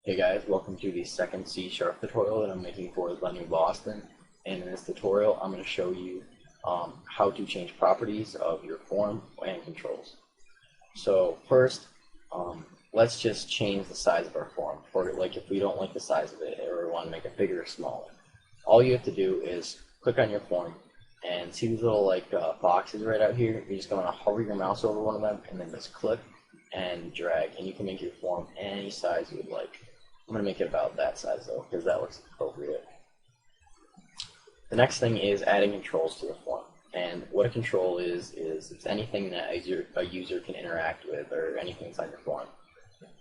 Hey guys, welcome to the second C# tutorial that I'm making for the new Boston. And in this tutorial, I'm going to show you how to change properties of your form and controls. So first, let's just change the size of our form. For like, if we don't like the size of it or want to make it bigger or smaller, all you have to do is click on your form and see these little boxes right out here. You're just going to hover your mouse over one of them and then just click and drag, and you can make your form any size you would like. I'm going to make it about that size though, because that looks appropriate. The next thing is adding controls to the form. And what a control is it's anything that a user can interact with, or anything inside your form.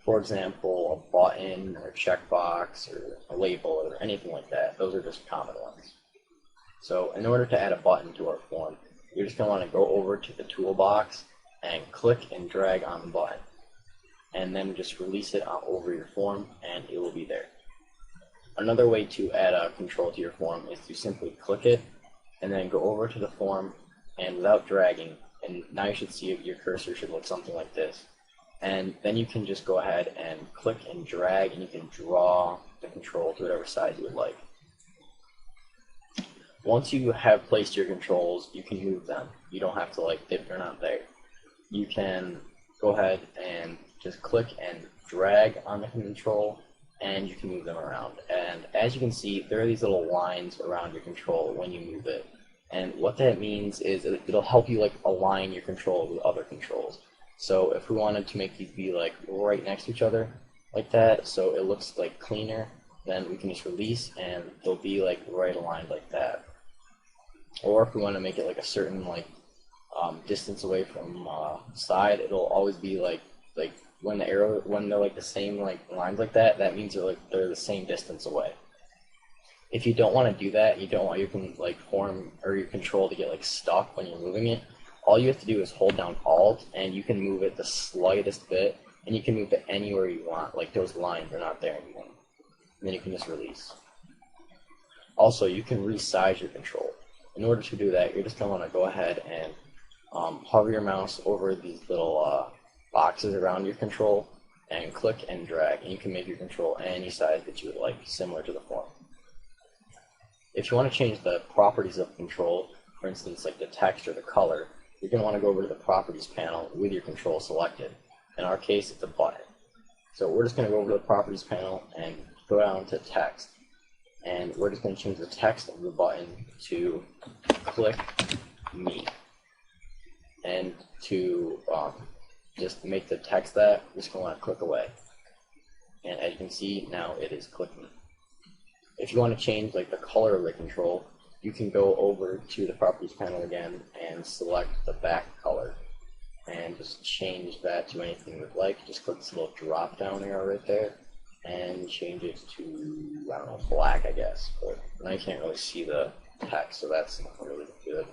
For example, a button or a checkbox or a label or anything like that. Those are just common ones. So in order to add a button to our form, you're just going to want to go over to the toolbox and click and drag on the button, and then just release it over your form and it will be there. Another way to add a control to your form is to simply click it and then go over to the form, and without dragging, and now you should see your cursor should look something like this, and then you can just go ahead and click and drag, and you can draw the control to whatever size you would like. Once you have placed your controls, you can move them. You don't have to if they're not there. You can go ahead and just click and drag on the control, and you can move them around. And as you can see, there are these little lines around your control when you move it. And what that means is it'll help you align your control with other controls. So if we wanted to make these be right next to each other like that, so it looks cleaner, then we can just release and they'll be right aligned like that. Or if we want to make it a certain distance away from side, it'll always be when they're the same lines like that, that means they're the same distance away. If you don't want to do that, you don't want your form or your control to get stuck when you're moving it, all you have to do is hold down Alt, and you can move it the slightest bit, and you can move it anywhere you want. Those lines are not there anymore. And then you can just release. Also, you can resize your control. In order to do that, you're just going to want to go ahead and hover your mouse over these little boxes around your control and click and drag, and you can make your control any size that you would like, similar to the form. If you want to change the properties of control, for instance the text or the color, you're going to want to go over to the properties panel with your control selected. In our case, it's a button. So we're just going to go over to the properties panel and go down to text, and we're just going to change the text of the button to click me. And to just make the text that, we're just going to want to click away. And as you can see, now it is clicking. If you want to change the color of the control, you can go over to the properties panel again and select the back color and just change that to anything you would like. Just click this little drop down arrow right there and change it to, I don't know, black, I guess. But now you can't really see the text, so that's not really good.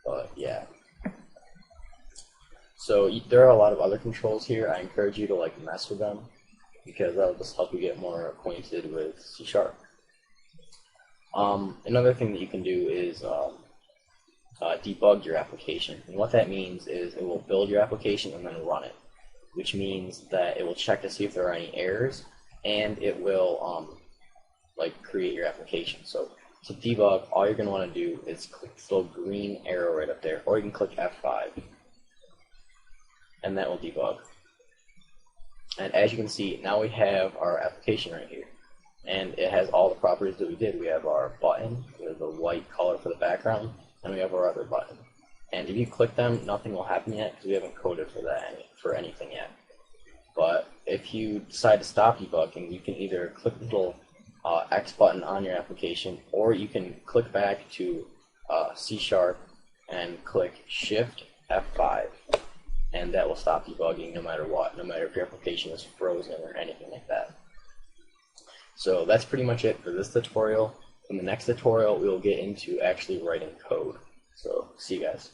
But yeah. So there are a lot of other controls here. I encourage you to mess with them, because that'll just help you get more acquainted with C#. Another thing that you can do is debug your application. And what that means is it will build your application and then run it, which means that it will check to see if there are any errors, and it will create your application. So to debug, all you're going to want to do is click this little green arrow right up there, or you can click F5. And that will debug. And as you can see, now we have our application right here. And it has all the properties that we did. We have our button with the white color for the background, and we have our other button. And if you click them, nothing will happen yet, because we haven't coded for anything yet. But if you decide to stop debugging, you can either click the little X button on your application, or you can click back to C# and click Shift F5. And that will stop debugging no matter what, no matter if your application is frozen or anything like that. So that's pretty much it for this tutorial. In the next tutorial, we will get into actually writing code. So see you guys.